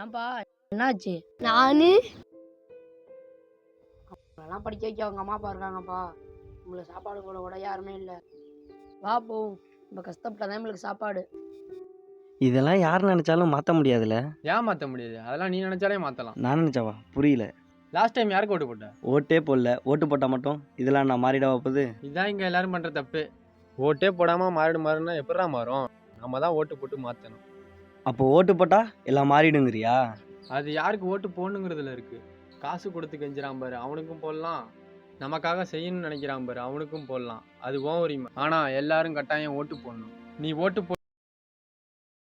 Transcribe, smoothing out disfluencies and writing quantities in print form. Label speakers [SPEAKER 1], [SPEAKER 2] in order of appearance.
[SPEAKER 1] ஏன்பா என்னாச்சு?
[SPEAKER 2] நானு
[SPEAKER 1] உங்களெல்லாம் படிக்க வைக்க அவங்க அம்மா அப்பா இருக்காங்கப்பா. உங்களுக்கு சாப்பாடு போட கூட யாருமே இல்லை. வா போ, நம்ம கஷ்டப்பட்டாதான் நம்மளுக்கு சாப்பாடு.
[SPEAKER 3] இதெல்லாம் யார் நினைச்சாலும் மாற்ற முடியாதுல்ல.
[SPEAKER 4] ஏன் மாற்ற முடியாது? அதெல்லாம் நீ நினைச்சாலே மாற்றலாம்.
[SPEAKER 3] நான் நினைச்சவா புரியல.
[SPEAKER 4] லாஸ்ட் டைம் யாருக்கு ஓட்டு போட்ட?
[SPEAKER 3] ஓட்டே போடல. ஓட்டு போட்டால் மட்டும் இதெல்லாம் நான் மாறிட வைப்பது?
[SPEAKER 4] இதுதான் இங்கே எல்லாரும் பண்ணுற தப்பு. ஓட்டே போடாமல் மாறுனா எப்படா மாறும்? நம்ம தான் ஓட்டு போட்டு மாற்றணும்.
[SPEAKER 3] அப்போ ஓட்டு போட்டா எல்லாம் மாறிடுங்கிறியா?
[SPEAKER 4] அது யாருக்கு ஓட்டு போடணுங்கிறதுல இருக்கு. காசு கொடுத்து கெஞ்சிரான் பாரு, அவனுக்கும் போடலாம். நமக்காக செய்யணும்னு நினைக்கிறான் பாரு, அவனுக்கும் போடலாம். அது உன் உரிமை. ஆனால் எல்லாரும் கட்டாயம் ஓட்டு போடணும். நீ ஓட்டு